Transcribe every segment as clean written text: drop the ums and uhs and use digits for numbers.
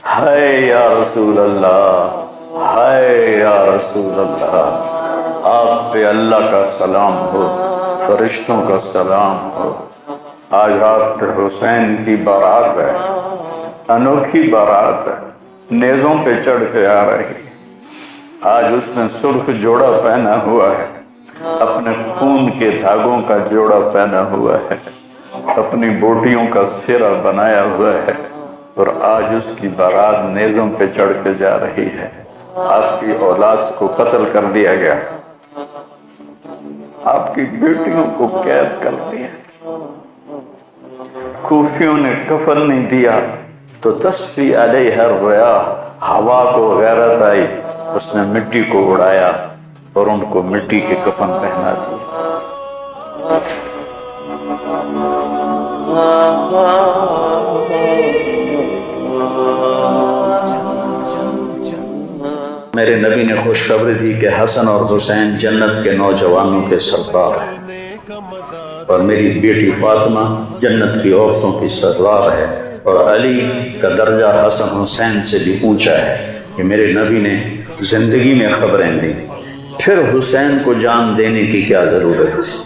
ہائے یا رسول اللہ، ہائے یا رسول اللہ، آپ پہ اللہ کا سلام ہو، فرشتوں کا سلام ہو۔ آج آپ کے حسین کی بارات ہے، انوکھی بارات ہے، نیزوں پہ چڑھ کے آ رہی۔ آج اس نے سرخ جوڑا پہنا ہوا ہے، اپنے خون کے دھاگوں کا جوڑا پہنا ہوا ہے، اپنی بوٹیوں کا سرہ بنایا ہوا ہے، اور آج اس کی بارات نیزوں پہ چڑھ کے جا رہی ہے۔ آپ کی اولاد کو قتل کر دیا گیا، آپ کی بیٹیوں کو قید کر دیا، کوفیوں نے کفن نہیں دیا تو تصفی علیہ الریاح، ہوا کو غیرت آئی، اس نے مٹی کو اڑایا اور ان کو مٹی کے کفن پہنا دیا۔ میرے نبی نے خوشخبری دی کہ حسن اور حسین جنت کے نوجوانوں کے سردار ہیں، اور میری بیٹی فاطمہ جنت کی عورتوں کی سردار ہے، اور علی کا درجہ حسن حسین سے بھی اونچا ہے کہ میرے نبی نے زندگی میں خبریں دیں۔ پھر حسین کو جان دینے کی کیا ضرورت تھی؟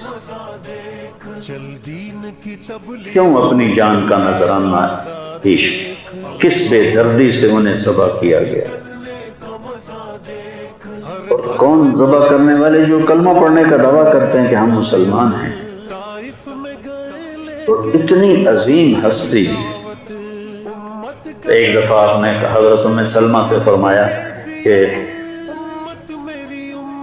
کیوں اپنی جان کا نذرانہ پیش؟ کس بے دردی سے انہیں ذبح کیا گیا؟ اور کون ذبح کرنے والے جو کلمہ پڑھنے کا دعویٰ کرتے ہیں کہ ہم مسلمان ہیں؟ اور اتنی عظیم ہستی۔ ایک دفعہ آپ نے حضرت ام سلمہ سے فرمایا کہ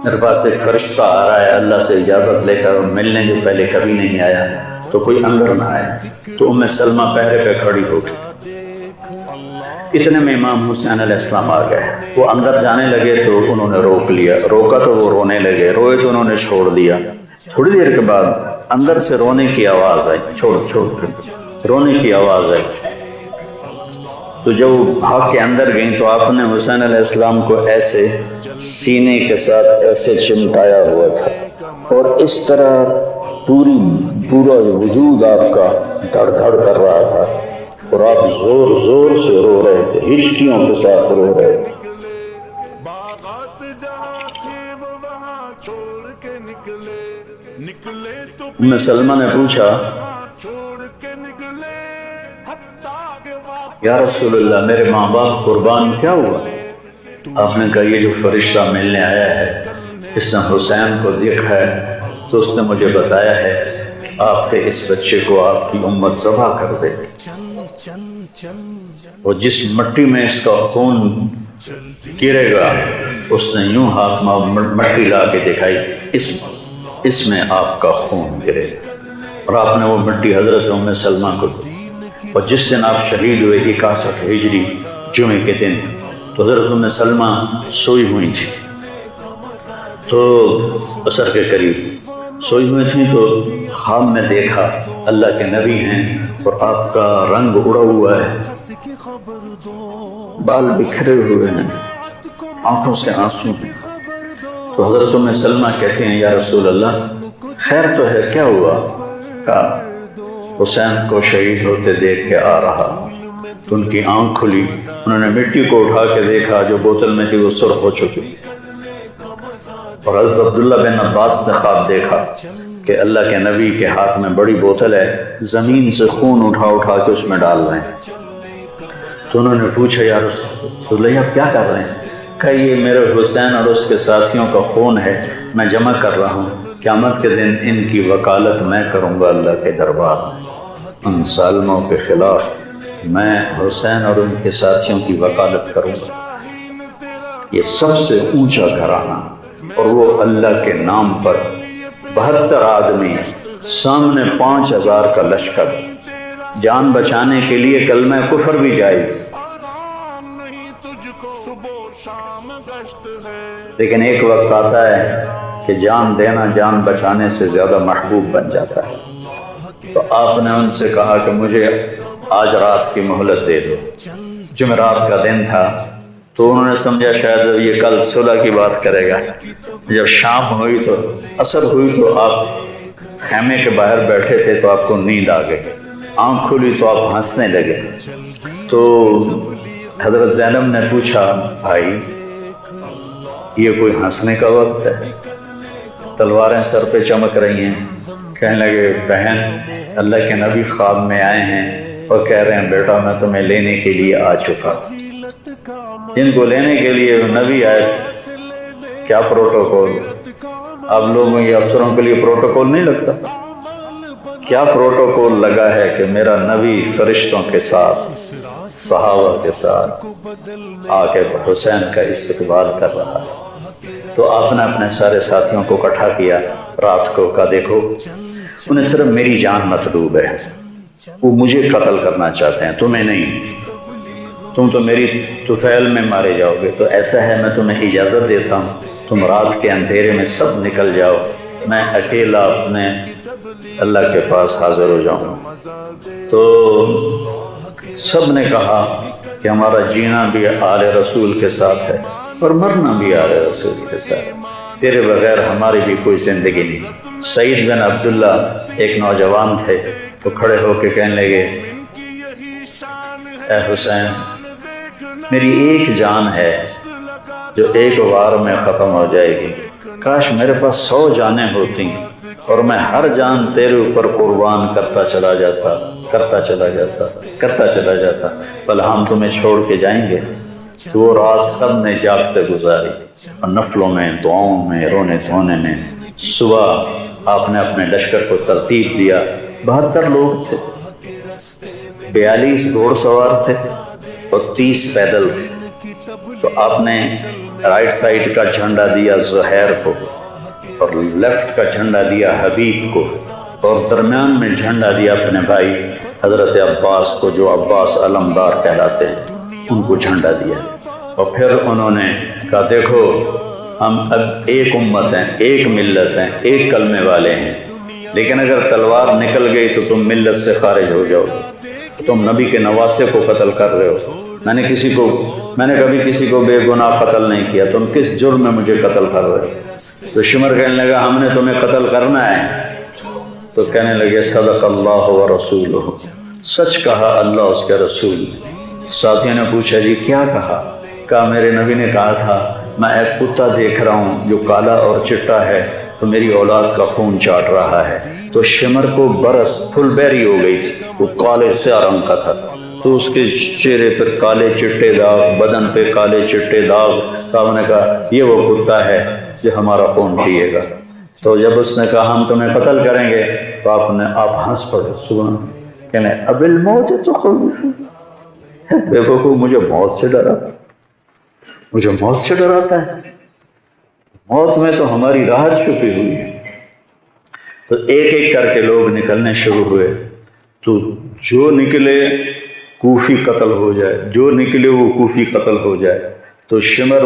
میرے پاس ایک فرشتہ آ رہا ہے اللہ سے اجازت لے کر، ملنے جو پہلے کبھی نہیں آیا، تو کوئی اندر نہ آیا۔ تو ام سلمہ پہرے پہ کھڑی ہو گئی۔ اتنے میں امام حسین علیہ السلام آ گئے، وہ اندر جانے لگے تو انہوں نے روک لیا، روکا تو وہ رونے لگے، روئے تو انہوں نے چھوڑ دیا۔ تھوڑی دیر کے بعد اندر سے رونے کی آواز آئی، چھوڑ رونے کی آواز آئی۔ تو جب وہ بھاگ کے اندر گئیں تو آپ نے حسین علیہ السلام کو ایسے سینے کے ساتھ ایسے چمٹایا ہوا تھا، اور اس طرح پورا وجود آپ کا دھڑ دھڑ کر رہا تھا، اور آپ زور زور سے رو رہے تھے، ہچکیوں کے ساتھ رو رہے تھے۔ ام سلمہ نے پوچھا یا رسول اللہ میرے ماں باپ قربان کیا ہوا؟ آپ نے کہا یہ جو فرشتہ ملنے آیا ہے اس نے حسین کو دیکھا ہے تو اس نے مجھے بتایا ہے آپ کے اس بچے کو آپ کی امت ذبح کر دے، اور جس مٹی میں اس کا خون گرے گا اس نے یوں ہاتھ میں مٹی لا کے دکھائی، اس میں آپ کا خون گرے گا، اور آپ نے وہ مٹی حضرت ام سلمہ کو دی۔ اور جس دن آپ شہید ہوئے 61 ہجری جمعے کے دن، تو حضرت ام سلمہ سوئی ہوئی تھی، تو عصر کے قریب سوئی ہوئی تھی، تو خواب میں دیکھا اللہ کے نبی ہیں اور آپ کا رنگ اڑا ہوا ہے، بال بکھرے ہوئے ہیں، آنکھوں سے آنسو ہیں۔ تو حضرت ام سلمہ کہتے ہیں یا رسول اللہ خیر تو ہے، کیا ہوا؟ کہا حسین کو شہید ہوتے دیکھ کے آ رہا۔ تو ان کی آنکھ کھلی، انہوں نے مٹی کو اٹھا کے دیکھا جو بوتل میں تھی وہ سرخ ہو چکی تھی، اور حضرت عبداللہ بن عباس نے خواب دیکھا کہ اللہ کے نبی کے ہاتھ میں بڑی بوتل ہے، زمین سے خون اٹھا اٹھا کے اس میں ڈال رہے ہیں۔ تو انہوں نے پوچھا یا رسول اللہ آپ کیا کر رہے ہیں؟ کہ یہ میرے حسین اور اس کے ساتھیوں کا خون ہے، میں جمع کر رہا ہوں، قیامت کے دن ان کی وکالت میں کروں گا اللہ کے دربار میں، ان ظالموں کے خلاف میں حسین اور ان کے ساتھیوں کی وکالت کروں گا۔ یہ سب سے اونچا گھرانہ، اور وہ اللہ کے نام پر 72 آدمی، سامنے 5000 کا لشکر، جان بچانے کے لیے کلمہ کفر بھی جائز، لیکن ایک وقت آتا ہے کہ جان دینا جان بچانے سے زیادہ محبوب بن جاتا ہے۔ تو آپ نے ان سے کہا کہ مجھے آج رات کی مہلت دے دو۔ جمعرات کا دن تھا تو انہوں نے سمجھا شاید یہ کل صلح کی بات کرے گا۔ جب شام ہوئی تو عصر ہوئی تو آپ خیمے کے باہر بیٹھے تھے تو آپ کو نیند آ گئی، آنکھ کھلی تو آپ ہنسنے لگے۔ تو حضرت زینب نے پوچھا بھائی یہ کوئی ہنسنے کا وقت ہے؟ تلواریں سر پہ چمک رہی ہیں. کہنے لگے بہن اللہ کے نبی خواب میں آئے ہیں اور کہہ رہے ہیں بیٹا میں تمہیں لینے کے لیے آ چکا. جن کو لینے کے لیے نبی آئے کیا پروٹوکول؟ آپ لوگوں یہ افسروں کے لیے پروٹوکول نہیں لگتا؟ کیا پروٹوکول لگا ہے کہ میرا نبی فرشتوں کے ساتھ صحابہ کے ساتھ آ کے حسین کا استقبال کر رہا ہے. تو آپ نے اپنے سارے ساتھیوں کو اکٹھا کیا رات کو. کہا دیکھو انہیں صرف میری جان مطلوب ہے، وہ مجھے قتل کرنا چاہتے ہیں تمہیں نہیں. تم تو میری طفیل میں مارے جاؤ گے. تو ایسا ہے میں تمہیں اجازت دیتا ہوں تم رات کے اندھیرے میں سب نکل جاؤ، میں اکیلا اپنے اللہ کے پاس حاضر ہو جاؤں. تو سب نے کہا کہ ہمارا جینا بھی آل رسول کے ساتھ ہے اور مرنا بھی آل رسول کے ساتھ، تیرے بغیر ہماری بھی کوئی زندگی نہیں. سعید بن عبداللہ ایک نوجوان تھے، تو کھڑے ہو کے کہنے لگے اے حسین میری ایک جان ہے جو ایک وار میں ختم ہو جائے گی، کاش میرے پاس 100 جانیں ہوتی اور میں ہر جان تیرے اوپر قربان کرتا چلا جاتا. بل ہم تمہیں چھوڑ کے جائیں گے. تو وہ رات سب نے جاگتے گزاری اور نفلوں میں دعاؤں میں رونے دھونے میں. صبح آپ نے اپنے لشکر کو ترتیب دیا. 72 لوگ تھے، 42 گھوڑ سوار تھے اور 30 پیدل تھے. تو آپ نے رائٹ سائڈ کا جھنڈا دیا زہیر کو اور لیفٹ کا جھنڈا دیا حبیب کو اور درمیان میں جھنڈا دیا اپنے بھائی حضرت عباس کو جو عباس علمدار کہلاتے ہیں، ان کو جھنڈا دیا. اور پھر انہوں نے کہا دیکھو ہم اب ایک امت ہیں، ایک ملت ہیں، ایک کلمے والے ہیں، لیکن اگر تلوار نکل گئی تو تم ملت سے خارج ہو جاؤ. تم نبی کے نواسے کو قتل کر رہے ہو. میں نے کبھی کسی کو بے گناہ قتل نہیں کیا، تم کس جرم میں مجھے قتل کر رہے ہو؟ تو شمر کہنے لگا ہم نے تمہیں قتل کرنا ہے. تو کہنے لگے صدق اللہ و رسولہ، سچ کہا اللہ اس کے رسول. ساتھیوں نے پوچھا جی کیا کہا؟ کہا میرے نبی نے کہا تھا میں ایک کتا دیکھ رہا ہوں جو کالا اور چٹا ہے تو میری اولاد کا خون چاٹ رہا ہے. تو شمر کو برس پھل بیری ہو گئی تھی، وہ کالے سیاہ رنگ کا تھا. تو اس کے چہرے پر کالے چٹے داغ، بدن پہ کالے چٹے داغ. صاحب نے کہا یہ وہ کتا ہے جو ہمارا خون پیے گا. تو جب اس نے کہا ہم تمہیں قتل کریں گے تو آپ ہنس پڑے. سبحان کہنے اب الموت تو بیوقوف مجھے موت سے ڈراتا ہے. موت میں تو ہماری راحت چھپی ہوئی ہے. تو ایک ایک کر کے لوگ نکلنے شروع ہوئے. تو جو نکلے کوفی قتل ہو جائے، جو نکلے وہ کوفی قتل ہو جائے. تو شمر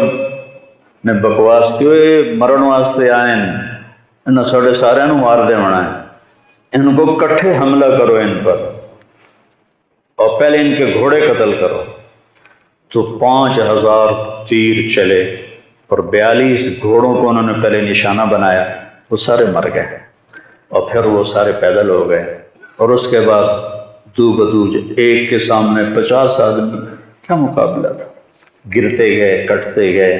نے بکواس کی مرن واسطے آئے انہوں ساڑھے سارے مار دے ہونا ہے، ان کو کٹھے حملہ کرو ان پر اور پہلے ان کے گھوڑے قتل کرو. تو 5000 تیر چلے اور 42 گھوڑوں کو انہوں نے پہلے نشانہ بنایا، وہ سارے مر گئے. اور پھر وہ سارے پیدل ہو گئے. اور اس کے بعد دو بدو ایک کے سامنے 50 آدمی، کیا مقابلہ تھا. گرتے گئے، کٹتے گئے.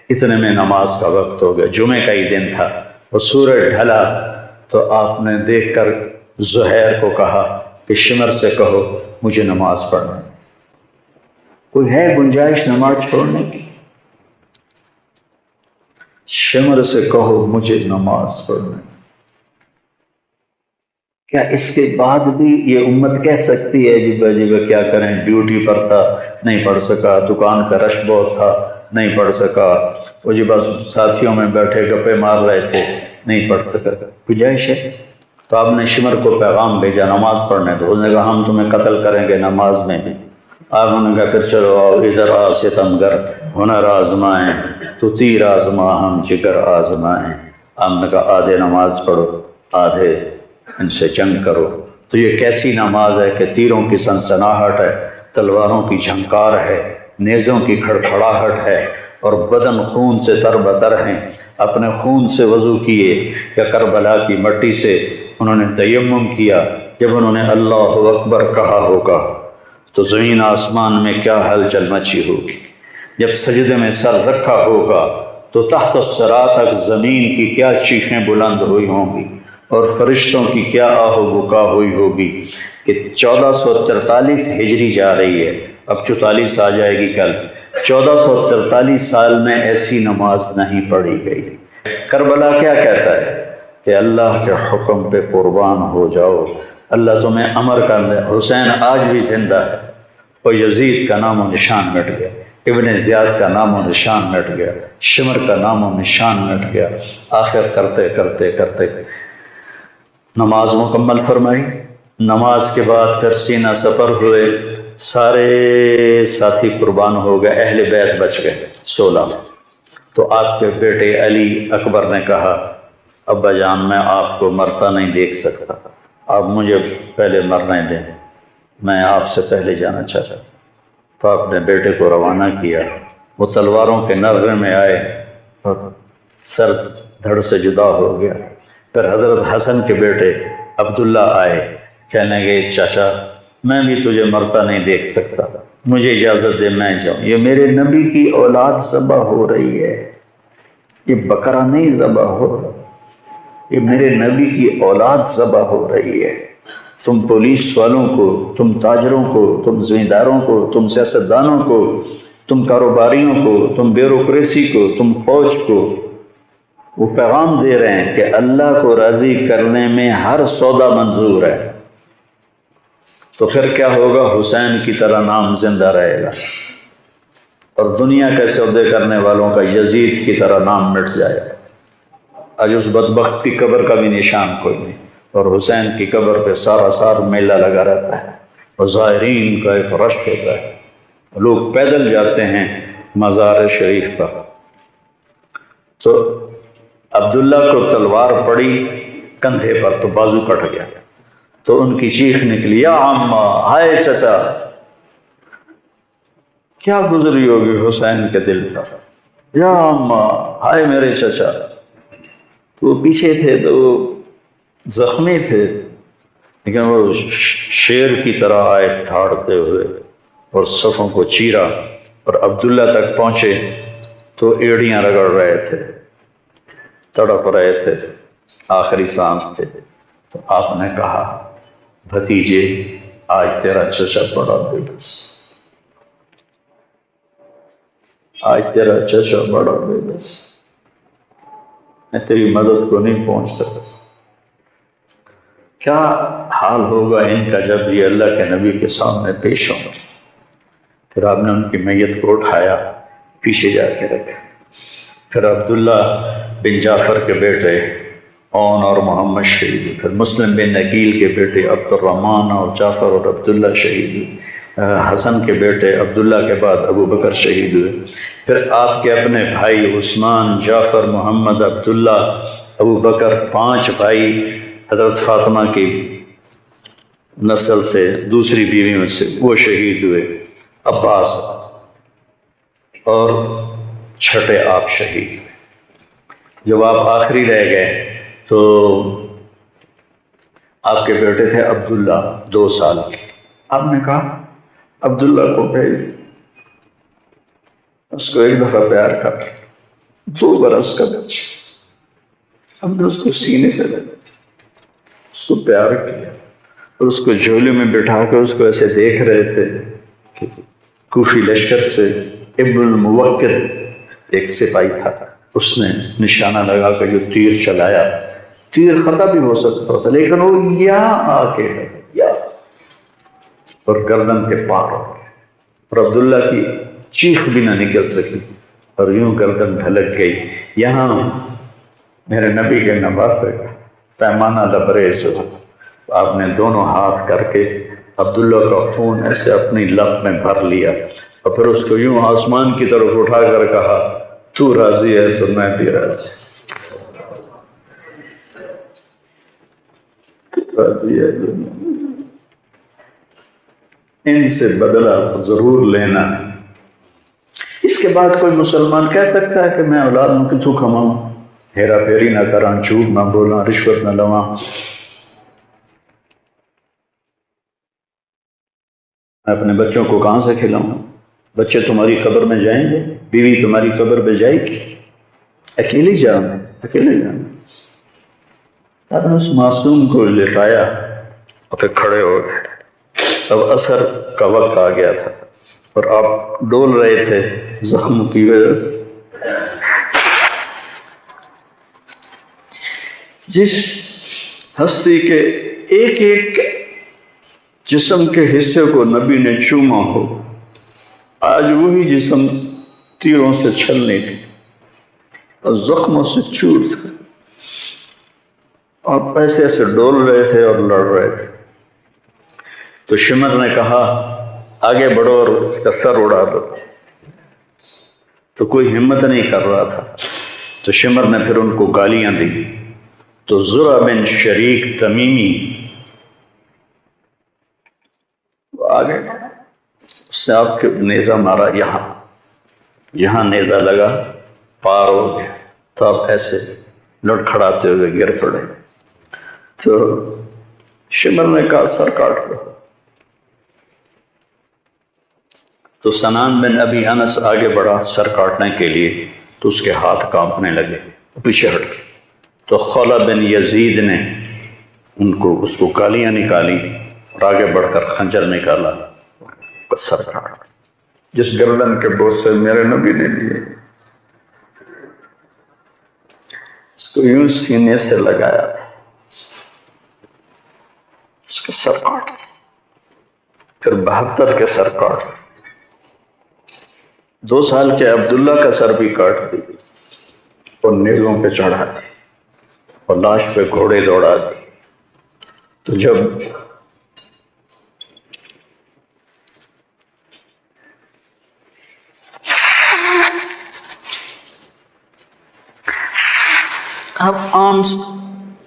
اتنے میں نماز کا وقت ہو گیا، جمعے کا ہی دن تھا اور سورج ڈھلا. تو آپ نے دیکھ کر زہیر کو کہا کہ شمر سے کہو مجھے نماز پڑھنا. کوئی ہے گنجائش نماز چھوڑنے کی؟ شمر سے کہو مجھے نماز پڑھنا. کیا اس کے بعد بھی یہ امت کہہ سکتی ہے جی کیا کریں، ڈیوٹی پر تھا نہیں پڑھ سکا، دکان کا رش بہت تھا نہیں پڑھ سکا، وہ جی بس ساتھیوں میں بیٹھے گپے مار رہے تھے نہیں پڑھ سکا، گنجائش ہے؟ تو آپ نے شمر کو پیغام بھیجا نماز پڑھنے تو. اس نے کہا ہم تمہیں قتل کریں گے نماز میں بھی. آپ نے کہا پھر چلو آؤ ادھر آ ستمگر، ہنر آزمائیں تو تیر آزما ہم جگر آزمائیں. آپ نے کہا آدھے نماز پڑھو آدھے ان سے جنگ کرو. تو یہ کیسی نماز ہے کہ تیروں کی سنسناہٹ ہے، تلواروں کی جھنکار ہے، نیزوں کی کھڑکھڑاہٹ ہے اور بدن خون سے تر بتر ہیں. اپنے خون سے وضو کیے یا کربلا کی مٹی سے انہوں نے تیمم کیا. جب انہوں نے اللہ اکبر کہا ہوگا تو زمین آسمان میں کیا ہلچل مچی ہوگی۔ جب سجدے میں سر رکھا ہوگا تو تحت الثری تک زمین کی کیا چیخیں بلند ہوئی ہوں گی اور فرشتوں کی کیا آہ و بکا ہوئی ہوگی کہ 1443 ہجری جا رہی ہے، اب 44 آ جائے گی کل۔ 1443 سال میں ایسی نماز نہیں پڑھی گئی۔ کربلا کیا کہتا ہے کہ اللہ کے حکم پہ قربان ہو جاؤ، اللہ تمہیں امر کر دے۔ حسین آج بھی زندہ ہے، اور یزید کا نام و نشان مٹ گیا، ابن زیاد کا نام و نشان مٹ گیا، شمر کا نام و نشان مٹ گیا۔ آخر کرتے کرتے کرتے نماز مکمل فرمائی۔ نماز کے بعد پھر سینہ سفر ہوئے، سارے ساتھی قربان ہو گئے، اہل بیت بچ گئے 16۔ تو آپ کے بیٹے علی اکبر نے کہا ابا جان میں آپ کو مرتا نہیں دیکھ سکتا، آپ مجھے پہلے مرنے دیں، میں آپ سے پہلے جانا چاہتا ہوں۔ تو آپ نے بیٹے کو روانہ کیا، وہ تلواروں کے نغمے میں آئے اور سر دھڑ سے جدا ہو گیا۔ پھر حضرت حسن کے بیٹے عبداللہ آئے، کہنے لگے چاچا میں بھی تجھے مرتا نہیں دیکھ سکتا، مجھے اجازت دے میں جاؤں، یہ میرے نبی کی اولاد ذبح ہو رہی ہے، یہ بکرا نہیں ذبح ہو رہا، یہ میرے نبی کی اولاد ذبح ہو رہی ہے۔ تم پولیس والوں کو، تم تاجروں کو، تم زمینداروں کو، تم سیاستدانوں کو، تم کاروباریوں کو، تم بیوروکریسی کو، تم فوج کو وہ پیغام دے رہے ہیں کہ اللہ کو راضی کرنے میں ہر سودا منظور ہے، تو پھر کیا ہوگا؟ حسین کی طرح نام زندہ رہے گا، اور دنیا کے سودے کرنے والوں کا یزید کی طرح نام مٹ جائے گا۔ آج اس بدبخت کی قبر کا بھی نشان کوئی نہیں، اور حسین کی قبر پہ سارا سال میلہ لگا رہتا ہے، اور زائرین کا ایک رش ہوتا ہے، لوگ پیدل جاتے ہیں مزار شریف پر۔ تو عبداللہ کو تلوار پڑی کندھے پر تو بازو کٹ گیا، تو ان کی چیخ نکلی یا عمہ، ہائے چچا، کیا گزری ہوگی حسین کے دل پر، یا عمہ، ہائے میرے چچا۔ وہ پیچھے تھے تو وہ زخمی تھے، لیکن وہ شیر کی طرح آئے ٹھاڑتے ہوئے اور صفوں کو چیرا، اور عبداللہ تک پہنچے تو ایڑیاں رگڑ رہے تھے، تڑپ رہے تھے، آخری سانس تھے۔ تو آپ نے کہا بھتیجے آج تیرا چچا بڑا بے بس، آج تیرا چچا بڑا بے بس، میں تیری مدد کو نہیں پہنچ سکتا۔ کیا حال ہوگا ان کا جب یہ اللہ کے نبی کے سامنے پیش ہوں گے۔ پھر آپ نے ان کی میت کو اٹھایا، پیچھے جا کے رکھا۔ پھر عبداللہ بن جعفر کے بیٹے اون اور محمد شہید ہوئے، پھر مسلم بن عقیل کے بیٹے عبد الرحمن اور جعفر اور عبداللہ شہید ہوئے، حسن کے بیٹے عبداللہ کے بعد ابو بکر شہید ہوئے۔ پھر آپ کے اپنے بھائی عثمان، جعفر، محمد، عبداللہ، ابو بکر، 5 بھائی حضرت فاطمہ کی نسل سے، دوسری بیویوں سے، وہ شہید ہوئے، عباس، اور چھٹے آپ شہید ہوئے۔ جب آپ آخری رہ گئے تو آپ کے بیٹے تھے عبداللہ 2 سال کے، آپ نے کہا عبداللہ کو بھیج، اس کو ایک دفعہ پیار کر، 2 برس کا بچہ، ہم نے اس کو سینے سے لگا، اس کو پیار کیا، اور اس کو جھولے میں بٹھا کر اس کو ایسے دیکھ رہے تھے کہ کوفی لشکر سے ابن الموکر ایک سپاہی تھا، اس نے نشانہ لگا کر جو تیر چلایا، تیر خطا بھی ہو سکتا تھا، لیکن وہ یہاں آ کے اور گردن کے پار ہو گیا، اور عبداللہ کی چیخ بھی نہ نکل سکی، اور یوں گردن ڈھلک گئی۔ یہاں میرے نبی کے نواسے پیمانہ لبریز ہو، آپ نے دونوں ہاتھ کر کے عبداللہ کا خون ایسے اپنی لب میں بھر لیا، اور پھر اس کو یوں آسمان کی طرف اٹھا کر کہا تو راضی ہے تو میں بھی راضی، راضی ہے تو ان سے بدلہ ضرور لینا۔ اس کے بعد کوئی مسلمان کہہ سکتا ہے کہ میں اولاد ہوں کہ تو کماؤں، ہیرا پھیری نہ کراں، جھوٹ نہ بولاں، رشوت نہ لواں، میں اپنے بچوں کو کہاں سے کھلاؤں؟ بچے تمہاری قبر میں جائیں گے، بیوی تمہاری قبر پہ جائے گی، اکیلی جانا، اکیلے جانا۔ آپ نے اس معصوم کو لٹایا اور پھر کھڑے ہو گئے۔ اب عصر کا وقت آ گیا تھا اور آپ ڈول رہے تھے زخم کی وجہ سے۔ جس ہستی کے ایک ایک جسم کے حصے کو نبی نے چوما ہو، آج وہی جسم تیروں سے چھلنے کی اور زخموں سے چور تھا، اور پیسے سے ڈول رہے تھے اور لڑ رہے تھے۔ تو شمر نے کہا آگے بڑھو اور اس کا سر اڑا دو، تو کوئی ہمت نہیں کر رہا تھا۔ تو شمر نے پھر ان کو گالیاں دی۔ تو زرع بن شریک تمیمی آگے اس نے آپ کے نیزہ مارا، یہاں نیزہ لگا، پار ہو گیا، تو آپ ایسے لڑکھڑاتے ہوئے گر پڑے۔ تو شمر نے کہا سر کاٹ دو۔ تو سنان بن ابی انس آگے بڑھا سر کاٹنے کے لیے، تو اس کے ہاتھ کانپنے لگے، پیچھے ہٹ گئے۔ تو خلا بن یزید نے اس کو گالیاں نکالی اور آگے بڑھ کر خنجر نکالا، سر کاٹا۔ جس گردن کے بوسے میرے نبی نے دیے، اس کو یوں سینے سے لگایا، اس کا سر کاٹ، پھر 72 کے سر کاٹ، 2 سال کے عبداللہ کا سر بھی کاٹ دی اور نیزوں پہ چڑھا دی اور لاش پہ گھوڑے دوڑا دی۔ تو جب آپ عام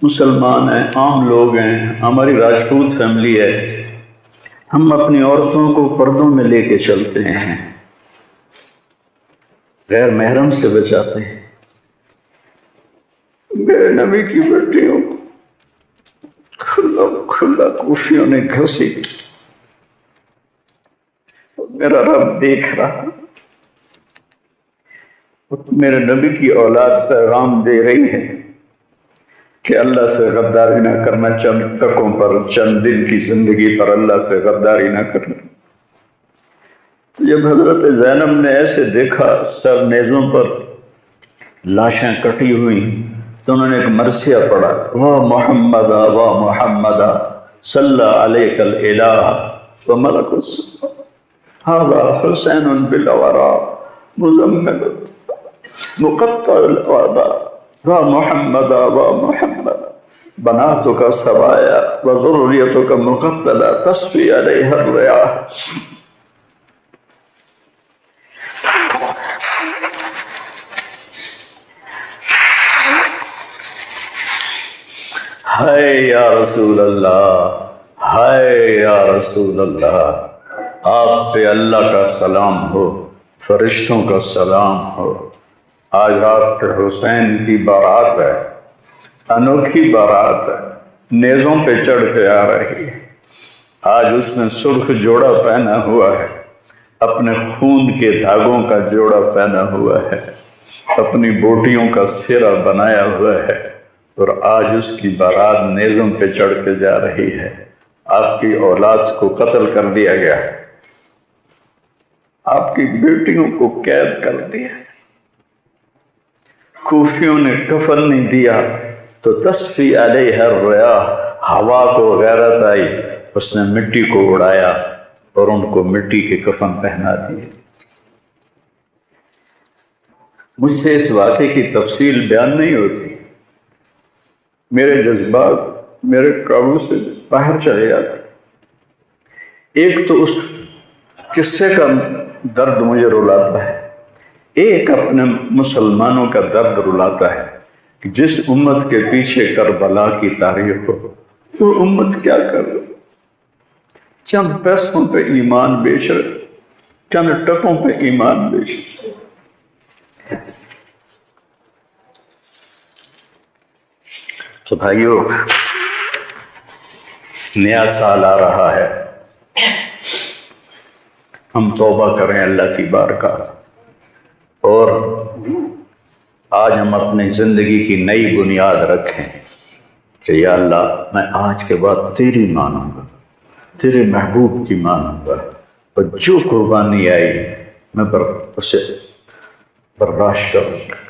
مسلمان ہیں، عام لوگ ہیں، ہماری راجپوت فیملی ہے، ہم اپنی عورتوں کو پردوں میں لے کے چلتے ہیں، غیر محرم سے بچاتے ہیں۔ میرے نبی کی بیٹیوں کو کھلا کوفیوں نے گھسیٹ، میرا رب دیکھ رہا، میرے نبی کی اولاد پیغام دے رہی ہے کہ اللہ سے غداری نہ کرنا، چند ٹکوں پر، چند دن کی زندگی پر اللہ سے غداری نہ کرنا۔ تو جب حضرت زینب نے ایسے دیکھا سب نیزوں پر لاشیں کٹی ہوئی، تو انہوں نے ایک مرثیہ پڑھا، وا محمد وا محمد صلی علیک الالہ وملک السماء ھذا حسین بالورا مزمل مقطع الاعضاء وا محمد وا محمد بناتک سوایا وذریتک مقتلہ تصفی علیہ الریاح۔ ہائے یا رسول اللہ، ہائے یا رسول اللہ، آپ پہ اللہ کا سلام ہو، فرشتوں کا سلام ہو۔ آج آپ کے حسین کی بارات ہے، انوکھی بارات ہے، نیزوں پہ چڑھ کے آ رہی ہے۔ آج اس نے سرخ جوڑا پہنا ہوا ہے، اپنے خون کے دھاگوں کا جوڑا پہنا ہوا ہے، اپنی بوٹیوں کا سرا بنایا ہوا ہے، اور آج اس کی بارات نیزوں پہ چڑھ کے جا رہی ہے۔ آپ کی اولاد کو قتل کر دیا گیا، آپ کی بیٹیوں کو قید کر دیا، کوفیوں نے کفن نہیں دیا، تو تصفی علیہ الریاح، ہوا کو غیرت آئی، اس نے مٹی کو اڑایا اور ان کو مٹی کے کفن پہنا دیے۔ مجھ سے اس واقعے کی تفصیل بیان نہیں ہوتی، میرے جذبات میرے قابو سے باہر چلے جاتے۔ ایک تو اس قصے کا درد مجھے رلاتا ہے، ایک اپنے مسلمانوں کا درد رلاتا ہے کہ جس امت کے پیچھے کربلا کی تاریخ ہو، وہ امت کیا کر رہی؟ چند پیسوں پہ ایمان بیچ رہے، چند ٹکوں پہ ایمان بیچ رہے۔ تو بھائیو، نیا سال آ رہا ہے، ہم توبہ کریں اللہ کی بارگاہ، اور آج ہم اپنی زندگی کی نئی بنیاد رکھیں کہ یا اللہ میں آج کے بعد تیری مانوں گا، تیرے محبوب کی مانوں گا، اور جو قربانی آئی میں اسے برداشت کروں گا۔